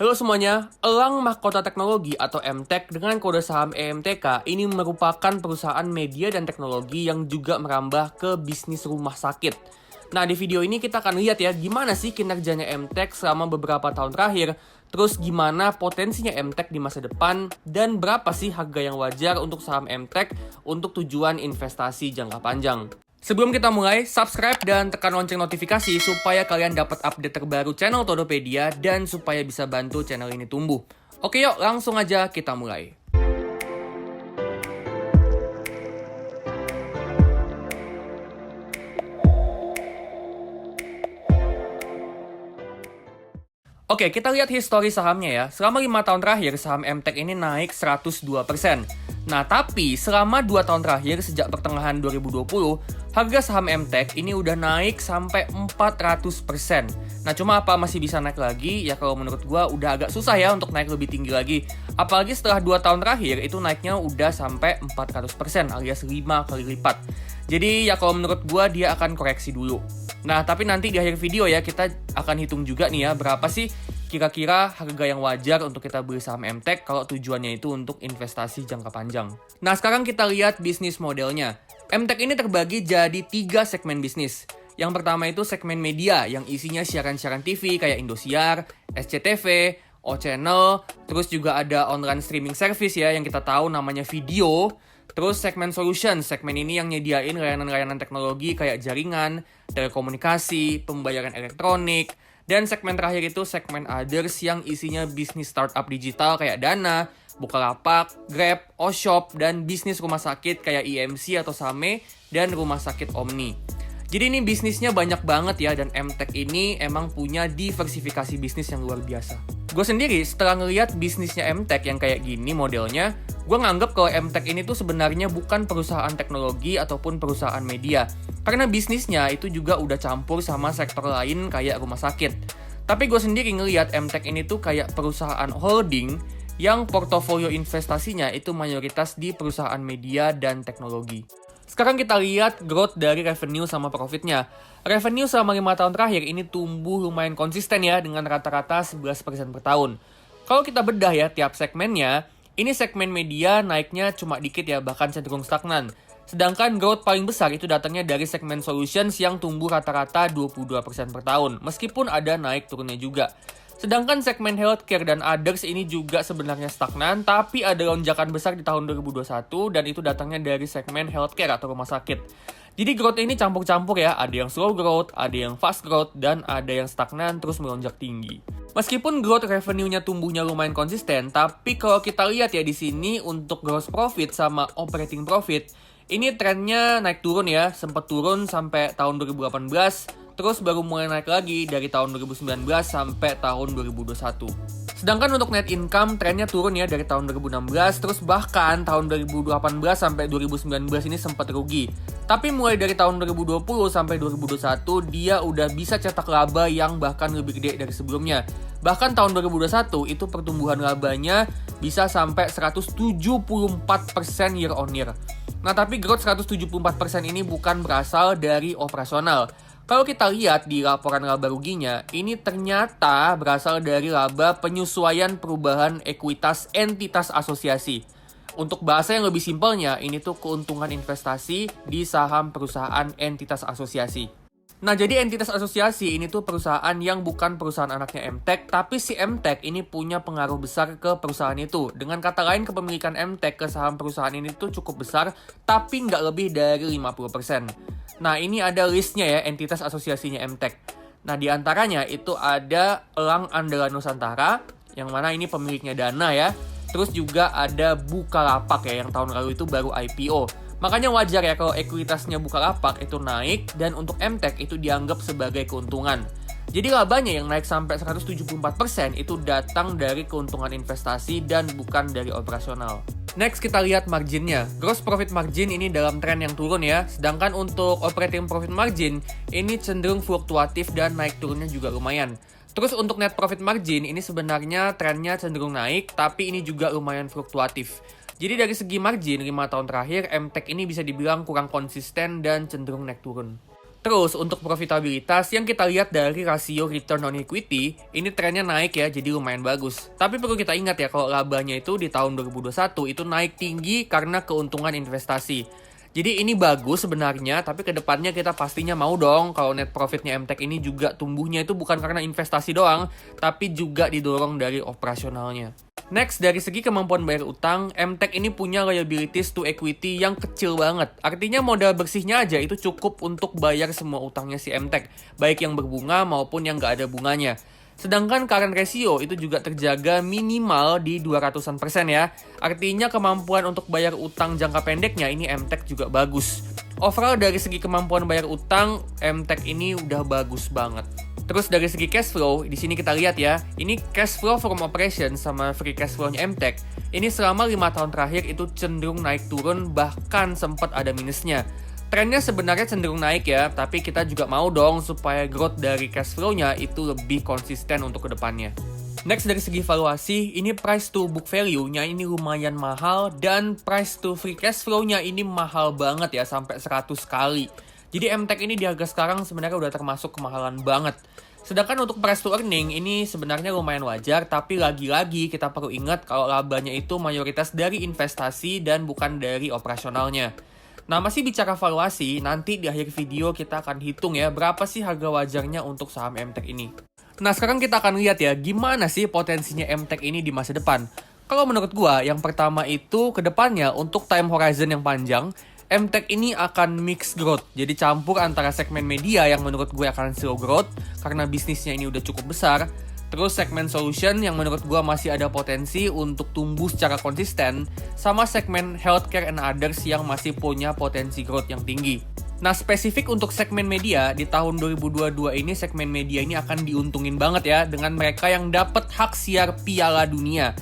Halo semuanya, Elang Mahkota Teknologi atau MTech dengan kode saham EMTK ini merupakan perusahaan media dan teknologi yang juga merambah ke bisnis rumah sakit. Nah, di video ini kita akan lihat ya gimana sih kinerjanya MTech selama beberapa tahun terakhir, terus gimana potensinya MTech di masa depan, dan berapa sih harga yang wajar untuk saham MTech untuk tujuan investasi jangka panjang. Sebelum kita mulai, subscribe dan tekan lonceng notifikasi supaya kalian dapat update terbaru channel Todopedia dan supaya bisa bantu channel ini tumbuh. Oke yuk, langsung aja kita mulai. Oke, kita lihat histori sahamnya ya. Selama 5 tahun terakhir, saham MTech ini naik 102%. Nah, tapi selama 2 tahun terakhir, sejak pertengahan 2020, harga saham MTech ini udah naik sampai 400%. Nah, cuma apa masih bisa naik lagi? Ya kalau menurut gua udah agak susah ya untuk naik lebih tinggi lagi. Apalagi setelah 2 tahun terakhir, itu naiknya udah sampai 400% alias 5 kali lipat. Jadi ya kalau menurut gua dia akan koreksi dulu. Nah, tapi nanti di akhir video ya kita akan hitung juga nih ya berapa sih kira-kira harga yang wajar untuk kita beli saham MTech kalau tujuannya itu untuk investasi jangka panjang. Nah, sekarang kita lihat bisnis modelnya. MTech ini terbagi jadi 3 segmen bisnis. Yang pertama itu segmen media yang isinya siaran-siaran TV kayak Indosiar, SCTV, O-Channel, terus juga ada online streaming service ya yang kita tahu namanya Video. Terus segmen solution, segmen ini yang nyediain layanan-layanan teknologi kayak jaringan, telekomunikasi, pembayaran elektronik. Dan segmen terakhir itu segmen others yang isinya bisnis startup digital kayak Dana, Bukalapak, Grab, Oshop, dan bisnis rumah sakit kayak IMC atau Same, dan rumah sakit Omni. Jadi ini bisnisnya banyak banget ya, dan MTech ini emang punya diversifikasi bisnis yang luar biasa. Gue sendiri setelah ngeliat bisnisnya MTech yang kayak gini modelnya, gue nganggep kalau MTech ini tuh sebenarnya bukan perusahaan teknologi ataupun perusahaan media. Karena bisnisnya itu juga udah campur sama sektor lain kayak rumah sakit. Tapi gue sendiri ngeliat MTech ini tuh kayak perusahaan holding yang portofolio investasinya itu mayoritas di perusahaan media dan teknologi. Sekarang kita lihat growth dari revenue sama profitnya. Revenue selama 5 tahun terakhir ini tumbuh lumayan konsisten ya dengan rata-rata 11% per tahun. Kalau kita bedah ya tiap segmennya, ini segmen media naiknya cuma dikit ya, bahkan cenderung stagnan. Sedangkan growth paling besar itu datangnya dari segmen solutions yang tumbuh rata-rata 22% per tahun, meskipun ada naik turunnya juga. Sedangkan segmen healthcare dan others ini juga sebenarnya stagnan, tapi ada lonjakan besar di tahun 2021 dan itu datangnya dari segmen healthcare atau rumah sakit. Jadi growth ini campur-campur ya, ada yang slow growth, ada yang fast growth, dan ada yang stagnan terus melonjak tinggi. Meskipun growth revenue-nya tumbuhnya lumayan konsisten, tapi kalau kita lihat ya di sini untuk gross profit sama operating profit, ini trennya naik turun ya, sempat turun sampai tahun 2018, terus baru mulai naik lagi dari tahun 2019 sampai tahun 2021. Sedangkan untuk net income trennya turun ya dari tahun 2016, terus bahkan tahun 2018 sampai 2019 ini sempat rugi. Tapi mulai dari tahun 2020 sampai 2021 dia udah bisa cetak laba yang bahkan lebih gede dari sebelumnya. Bahkan tahun 2021 itu pertumbuhan labanya bisa sampai 174% year on year. Nah, tapi growth 174% ini bukan berasal dari operasional. Kalau kita lihat di laporan laba ruginya, ini ternyata berasal dari laba penyesuaian perubahan ekuitas entitas asosiasi. Untuk bahasa yang lebih simpelnya, ini tuh keuntungan investasi di saham perusahaan entitas asosiasi. Nah, jadi entitas asosiasi ini tuh perusahaan yang bukan perusahaan anaknya MTech, tapi si MTech ini punya pengaruh besar ke perusahaan itu. Dengan kata lain, kepemilikan MTech ke saham perusahaan ini tuh cukup besar, tapi nggak lebih dari 50%. Nah, ini ada listnya ya, entitas asosiasinya MTech. Nah, di antaranya itu ada Elang Andalan Nusantara, yang mana ini pemiliknya Dana ya. Terus juga ada Bukalapak ya, yang tahun lalu itu baru IPO. Makanya wajar ya kalau ekuitasnya Bukalapak itu naik, dan untuk MTech itu dianggap sebagai keuntungan. Jadi labanya yang naik sampai 174% itu datang dari keuntungan investasi dan bukan dari operasional. Next kita lihat marginnya. Gross profit margin ini dalam tren yang turun ya. Sedangkan untuk operating profit margin ini cenderung fluktuatif dan naik turunnya juga lumayan. Terus untuk net profit margin ini sebenarnya trennya cenderung naik, tapi ini juga lumayan fluktuatif. Jadi dari segi margin 5 tahun terakhir MTech ini bisa dibilang kurang konsisten dan cenderung naik turun. Terus untuk profitabilitas yang kita lihat dari rasio return on equity, ini trennya naik ya, jadi lumayan bagus. Tapi perlu kita ingat ya, kalau labanya itu di tahun 2021 itu naik tinggi karena keuntungan investasi. Jadi ini bagus sebenarnya, tapi kedepannya kita pastinya mau dong kalau net profitnya MTech ini juga tumbuhnya itu bukan karena investasi doang, tapi juga didorong dari operasionalnya. Next, dari segi kemampuan bayar utang, MTech ini punya liabilities to equity yang kecil banget. Artinya modal bersihnya aja itu cukup untuk bayar semua utangnya si MTech, baik yang berbunga maupun yang nggak ada bunganya. Sedangkan current ratio itu juga terjaga minimal di 200% ya. Artinya kemampuan untuk bayar utang jangka pendeknya ini MTech juga bagus. Overall dari segi kemampuan bayar utang, MTech ini udah bagus banget. Terus dari segi cash flow, di sini kita lihat ya, ini cash flow from operation sama free cash flow-nya MTech, ini selama 5 tahun terakhir itu cenderung naik turun, bahkan sempat ada minusnya. Trennya sebenarnya cenderung naik ya, tapi kita juga mau dong supaya growth dari cash flow-nya itu lebih konsisten untuk kedepannya. Next dari segi valuasi, ini price to book value-nya ini lumayan mahal, dan price to free cash flow-nya ini mahal banget ya, sampai 100 kali. Jadi MTech ini di harga sekarang sebenarnya udah termasuk kemahalan banget. Sedangkan untuk price to earning ini sebenarnya lumayan wajar, tapi lagi-lagi kita perlu ingat kalau labanya itu mayoritas dari investasi dan bukan dari operasionalnya. Nah, masih bicara valuasi, nanti di akhir video kita akan hitung ya berapa sih harga wajarnya untuk saham MTech ini. Nah, sekarang kita akan lihat ya gimana sih potensinya MTech ini di masa depan. Kalau menurut gua, yang pertama itu kedepannya untuk time horizon yang panjang, MTech ini akan mix growth, jadi campur antara segmen media yang menurut gue akan slow growth karena bisnisnya ini udah cukup besar, terus segmen solution yang menurut gue masih ada potensi untuk tumbuh secara konsisten, sama segmen healthcare and others yang masih punya potensi growth yang tinggi. Nah, spesifik untuk segmen media, di tahun 2022 ini segmen media ini akan diuntungin banget ya dengan mereka yang dapat hak siar Piala Dunia.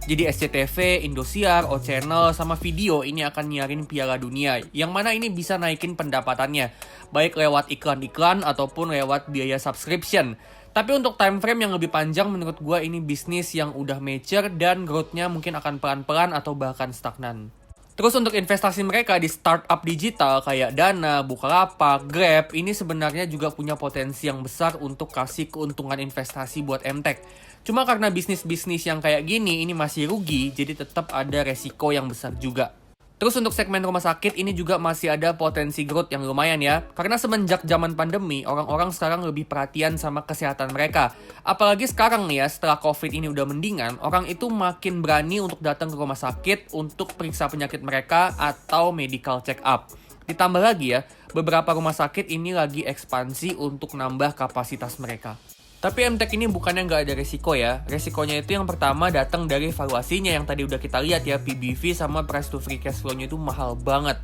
Jadi SCTV, Indosiar, O-Channel, sama Video ini akan nyiarin Piala Dunia, yang mana ini bisa naikin pendapatannya, baik lewat iklan-iklan ataupun lewat biaya subscription. Tapi untuk time frame yang lebih panjang, menurut gue ini bisnis yang udah mature dan growth-nya mungkin akan pelan-pelan atau bahkan stagnan. Terus untuk investasi mereka di startup digital kayak Dana, Bukalapak, Grab, ini sebenarnya juga punya potensi yang besar untuk kasih keuntungan investasi buat MTech. Cuma karena bisnis-bisnis yang kayak gini ini masih rugi, jadi tetap ada resiko yang besar juga. Terus untuk segmen rumah sakit ini juga masih ada potensi growth yang lumayan ya. Karena semenjak zaman pandemi, orang-orang sekarang lebih perhatian sama kesehatan mereka. Apalagi sekarang nih ya, setelah COVID ini udah mendingan, orang itu makin berani untuk datang ke rumah sakit untuk periksa penyakit mereka atau medical check up. Ditambah lagi ya, beberapa rumah sakit ini lagi ekspansi untuk nambah kapasitas mereka. Tapi MTech ini bukannya nggak ada resiko ya. Resikonya itu yang pertama datang dari valuasinya yang tadi udah kita lihat ya, PBV sama price to free cash flow-nya itu mahal banget.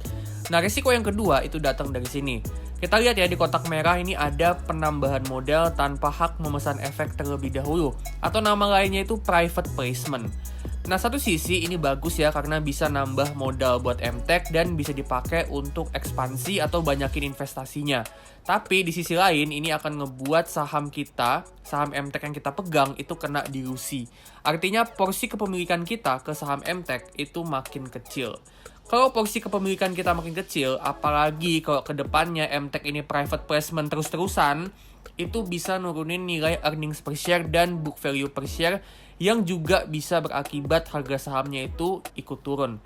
Nah, resiko yang kedua itu datang dari sini. Kita lihat ya di kotak merah ini ada penambahan modal tanpa hak memesan efek terlebih dahulu. Atau nama lainnya itu private placement. Nah, satu sisi ini bagus ya karena bisa nambah modal buat MTech dan bisa dipakai untuk ekspansi atau banyakin investasinya. Tapi di sisi lain ini akan ngebuat saham kita, saham MTech yang kita pegang itu kena dilusi. Artinya porsi kepemilikan kita ke saham MTech itu makin kecil. Kalau porsi kepemilikan kita makin kecil, apalagi kalau kedepannya MTech ini private placement terus-terusan, itu bisa nurunin nilai earnings per share dan book value per share yang juga bisa berakibat harga sahamnya itu ikut turun.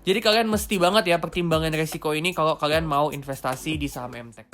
Jadi kalian mesti banget ya pertimbangan resiko ini kalau kalian mau investasi di saham MTech.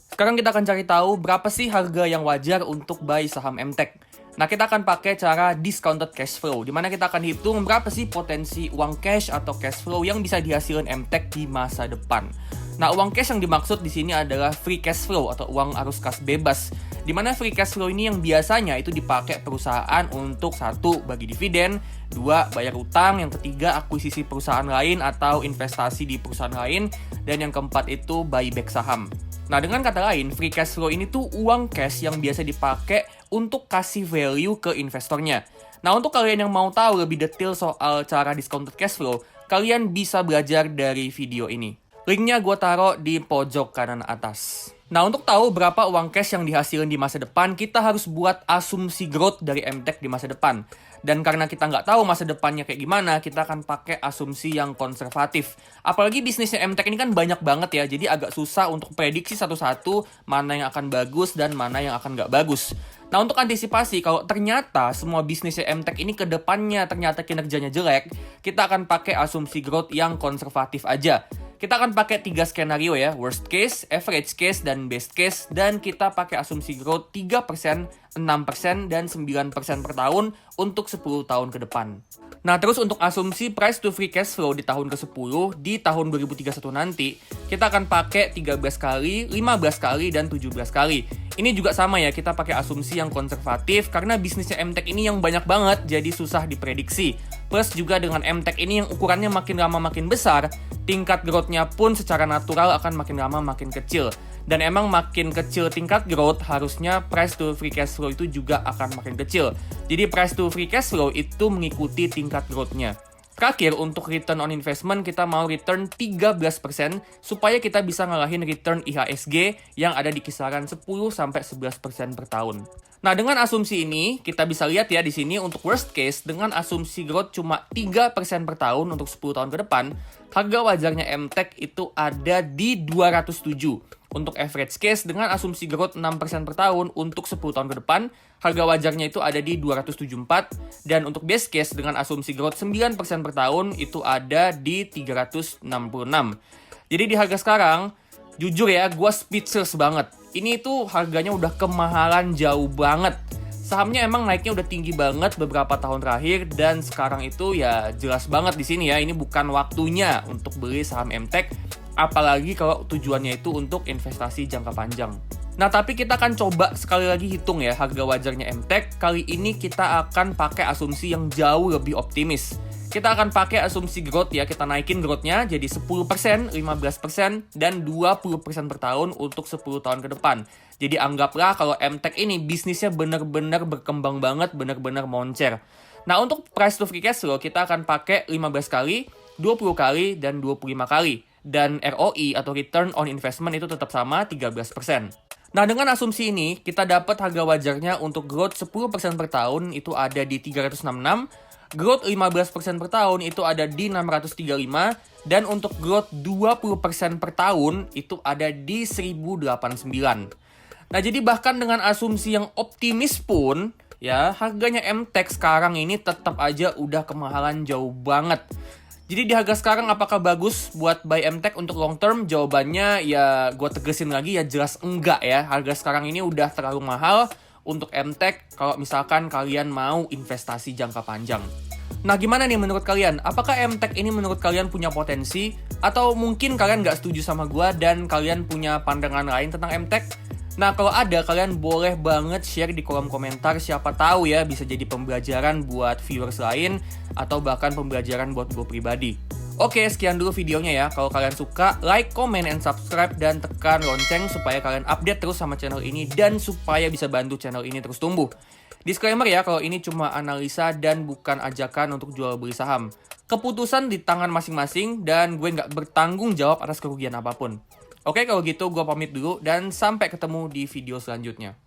Sekarang kita akan cari tahu berapa sih harga yang wajar untuk buy saham MTech. Nah, kita akan pakai cara discounted cash flow, di mana kita akan hitung berapa sih potensi uang cash atau cash flow yang bisa dihasilkan MTech di masa depan. Nah, uang cash yang dimaksud di sini adalah free cash flow atau uang arus kas bebas, di mana free cash flow ini yang biasanya itu dipakai perusahaan untuk 1. Bagi dividen, 2. Bayar utang, yang ketiga akuisisi perusahaan lain atau investasi di perusahaan lain, dan yang keempat itu buyback saham. Nah, dengan kata lain, free cash flow ini tuh uang cash yang biasa dipakai untuk kasih value ke investornya. Nah, untuk kalian yang mau tahu lebih detail soal cara discounted cash flow, kalian bisa belajar dari video ini. Linknya gue taruh di pojok kanan atas. Nah, untuk tahu berapa uang cash yang dihasilin di masa depan, kita harus buat asumsi growth dari MTech di masa depan. Dan karena kita nggak tahu masa depannya kayak gimana, kita akan pakai asumsi yang konservatif. Apalagi bisnisnya MTech ini kan banyak banget ya, jadi agak susah untuk prediksi satu-satu mana yang akan bagus dan mana yang akan nggak bagus. Nah, untuk antisipasi kalau ternyata semua bisnisnya MTech ini ke depannya ternyata kinerjanya jelek, kita akan pakai asumsi growth yang konservatif aja. Kita akan pakai 3 skenario ya, worst case, average case, dan best case. Dan kita pakai asumsi growth 3%, 6%, dan 9% per tahun untuk 10 tahun ke depan. Nah, terus untuk asumsi price to free cash flow di tahun ke-10, di tahun 2031 nanti, kita akan pakai 13 kali, 15 kali, dan 17 kali. Ini juga sama ya, kita pakai asumsi yang konservatif karena bisnisnya MTech ini yang banyak banget, jadi susah diprediksi. Plus juga dengan MTech ini yang ukurannya makin lama makin besar, tingkat growth-nya pun secara natural akan makin lama makin kecil. Dan emang makin kecil tingkat growth, harusnya price to free cash flow itu juga akan makin kecil. Jadi price to free cash flow itu mengikuti tingkat growth-nya. Terakhir, untuk return on investment, kita mau return 13% supaya kita bisa ngalahin return IHSG yang ada di kisaran 10-11% per tahun. Nah, dengan asumsi ini, kita bisa lihat ya di sini untuk worst case, dengan asumsi growth cuma 3% per tahun untuk 10 tahun ke depan, harga wajarnya MTech itu ada di 207. Untuk average case, dengan asumsi growth 6% per tahun untuk 10 tahun ke depan, harga wajarnya itu ada di 274. Dan untuk best case, dengan asumsi growth 9% per tahun, itu ada di 366. Jadi di harga sekarang, jujur ya, gue speechless banget. Ini tuh harganya udah kemahalan jauh banget. Sahamnya emang naiknya udah tinggi banget beberapa tahun terakhir, dan sekarang itu ya jelas banget di sini ya, ini bukan waktunya untuk beli saham MTech, apalagi kalau tujuannya itu untuk investasi jangka panjang. Nah, tapi kita akan coba sekali lagi hitung ya harga wajarnya MTech. Kali ini kita akan pakai asumsi yang jauh lebih optimis. Kita akan pakai asumsi growth ya, kita naikin growth-nya jadi 10%, 15%, dan 20% per tahun untuk 10 tahun ke depan. Jadi anggaplah kalau MTech ini bisnisnya benar-benar berkembang banget, benar-benar moncer. Nah, untuk price to free cash flow kita akan pakai 15 kali, 20 kali, dan 25 kali. Dan ROI atau return on investment itu tetap sama 13%. Nah, dengan asumsi ini, kita dapat harga wajarnya untuk growth 10% per tahun itu ada di 366, growth 15% per tahun itu ada di 635, dan untuk growth 20% per tahun itu ada di 1089. Nah, jadi bahkan dengan asumsi yang optimis pun, ya, harganya MTech sekarang ini tetap aja udah kemahalan jauh banget. Jadi di harga sekarang apakah bagus buat buy MTech untuk long term? Jawabannya ya gue tegesin lagi ya jelas enggak ya. Harga sekarang ini udah terlalu mahal untuk MTech kalau misalkan kalian mau investasi jangka panjang. Nah, gimana nih menurut kalian? Apakah MTech ini menurut kalian punya potensi? Atau mungkin kalian nggak setuju sama gue dan kalian punya pandangan lain tentang MTech? Nah, kalau ada, kalian boleh banget share di kolom komentar. Siapa tahu ya bisa jadi pembelajaran buat viewers lain atau bahkan pembelajaran buat gue pribadi. Oke, sekian dulu videonya ya. Kalau kalian suka, like, comment, and subscribe, dan tekan lonceng supaya kalian update terus sama channel ini dan supaya bisa bantu channel ini terus tumbuh. Disclaimer ya, kalau ini cuma analisa dan bukan ajakan untuk jual beli saham. Keputusan di tangan masing-masing dan gue nggak bertanggung jawab atas kerugian apapun. Oke, kalau gitu gue pamit dulu dan sampai ketemu di video selanjutnya.